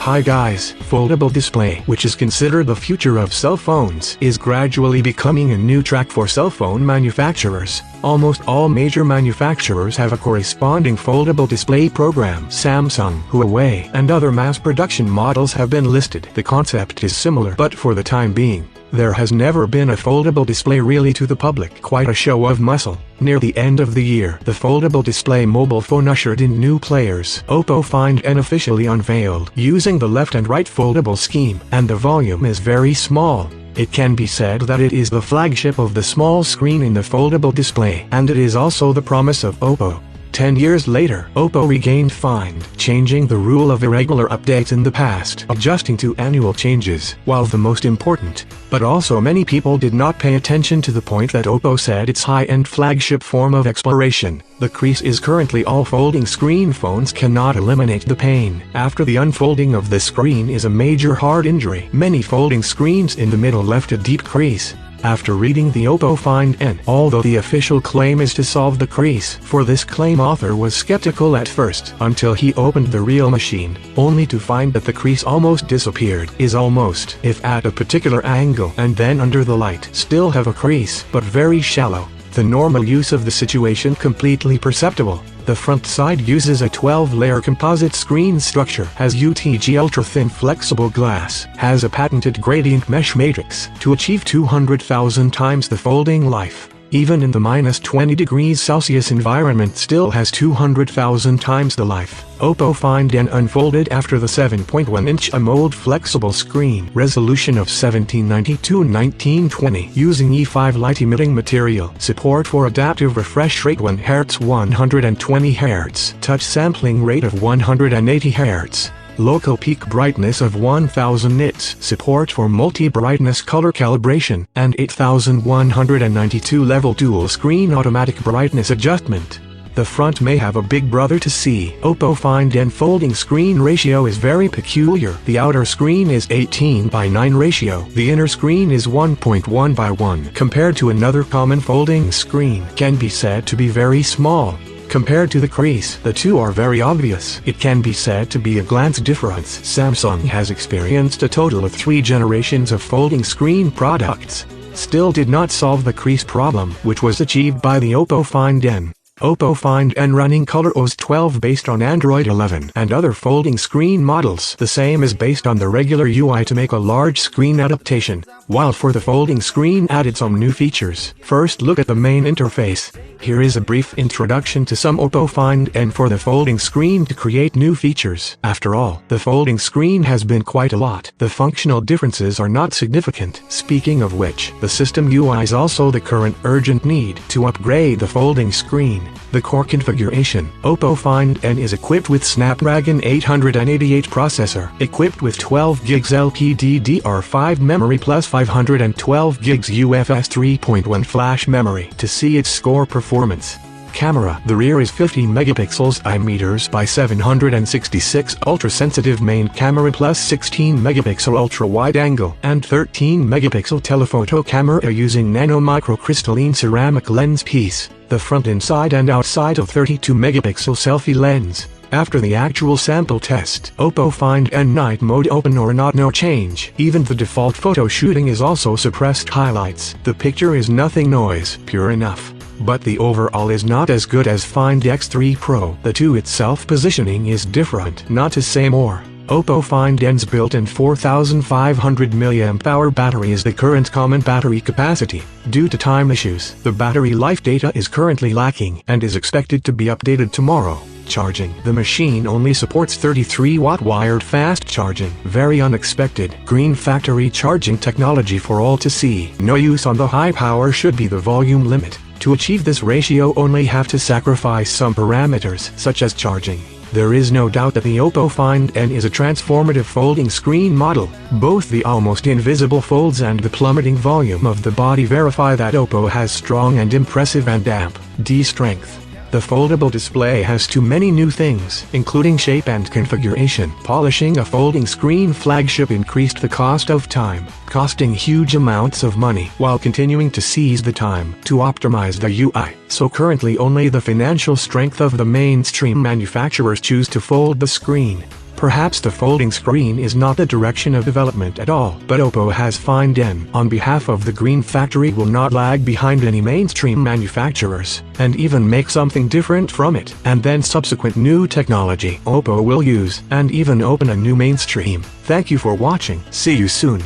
Hi guys, foldable display, which is considered the future of cell phones, is gradually becoming a new track for cell phone manufacturers. Almost all major manufacturers have a corresponding foldable display program. Samsung, Huawei, and other mass production models have been listed. The concept is similar, but for the time being, there has never been a foldable display really to the public. Quite a show of muscle. Near the end of the year, the foldable display mobile phone ushered in new players. Oppo Find N officially unveiled, using the left and right foldable scheme, and the volume is very small. It can be said that it is the flagship of the small screen in the foldable display, and it is also the promise of Oppo. 10 years later, Oppo regained Find, changing the rule of irregular updates in the past, adjusting to annual changes. While the most important, but also many people did not pay attention to the point that Oppo said its high-end flagship form of exploration, the crease is currently all folding screen phones cannot eliminate the pain. After the unfolding of the screen is a major hard injury. Many folding screens in the middle left a deep crease. After reading the Oppo Find N, although the official claim is to solve the crease, for this claim author was skeptical at first, until he opened the real machine, only to find that the crease almost disappeared. Is almost, if at a particular angle and then under the light, still have a crease, but very shallow. The normal use of the situation completely perceptible. The front side uses a 12-layer composite screen structure, has UTG ultra-thin flexible glass, has a patented gradient mesh matrix to achieve 200,000 times the folding life. Even in the -20°C environment still has 200,000 times the life. Oppo Find N unfolded after the 7.1-inch AMOLED flexible screen resolution of 1792x1920 using E5 light-emitting material. Support for adaptive refresh rate 1 Hz 120 Hz. Touch sampling rate of 180 Hz. Local peak brightness of 1000 nits, support for multi-brightness color calibration, and 8192 level dual-screen automatic brightness adjustment. The front may have a big brother to see. Oppo Find N folding screen ratio is very peculiar. The outer screen is 18:9 ratio. The inner screen is 1.1:1. Compared to another common folding screen, can be said to be very small. Compared to the crease, the two are very obvious. It can be said to be a glance difference. Samsung has experienced a total of 3 generations of folding screen products, still did not solve the crease problem, which was achieved by the Oppo Find N. Oppo Find N running ColorOS 12 based on Android 11 and other folding screen models. The same is based on the regular UI to make a large screen adaptation, while for the folding screen added some new features. First look at the main interface. Here is a brief introduction to some Oppo Find N for the folding screen to create new features. After all, the folding screen has been quite a lot. The functional differences are not significant. Speaking of which, the system UI is also the current urgent need to upgrade the folding screen. The core configuration. Oppo Find N is equipped with Snapdragon 888 processor, equipped with 12 GB LPDDR5 memory plus 512 GB UFS 3.1 flash memory. To see its score performance. Camera. The rear is 50 megapixels IMs by 766 ultra-sensitive main camera plus 16 megapixel ultra-wide angle and 13 megapixel telephoto camera using nano microcrystalline ceramic lens piece. The front inside and outside of 32 megapixel selfie lens. After the actual sample test, Oppo Find N night mode open or not no change. Even the default photo shooting is also suppressed highlights. The picture is nothing noise, pure enough. But the overall is not as good as Find X3 Pro. The two itself positioning is different. Not to say more, Oppo Find N's built-in 4500 mAh battery is the current common battery capacity. Due to time issues, the battery life data is currently lacking and is expected to be updated tomorrow. Charging. The machine only supports 33-watt wired fast charging. Very unexpected. Green factory charging technology for all to see. No use on the high power should be the volume limit. To achieve this ratio only have to sacrifice some parameters such as charging. There is no doubt that the Oppo Find N is a transformative folding screen model. Both the almost invisible folds and the plummeting volume of the body verify that Oppo has strong and impressive AMD strength. The foldable display has too many new things, including shape and configuration. Polishing a folding screen flagship increased the cost of time, costing huge amounts of money, while continuing to seize the time to optimize the UI. So currently only the financial strength of the mainstream manufacturers choose to fold the screen. Perhaps the folding screen is not the direction of development at all, but Oppo has fine den on behalf of the Green Factory will not lag behind any mainstream manufacturers, and even make something different from it, and then subsequent new technology Oppo will use, and even open a new mainstream. Thank you for watching. See you soon.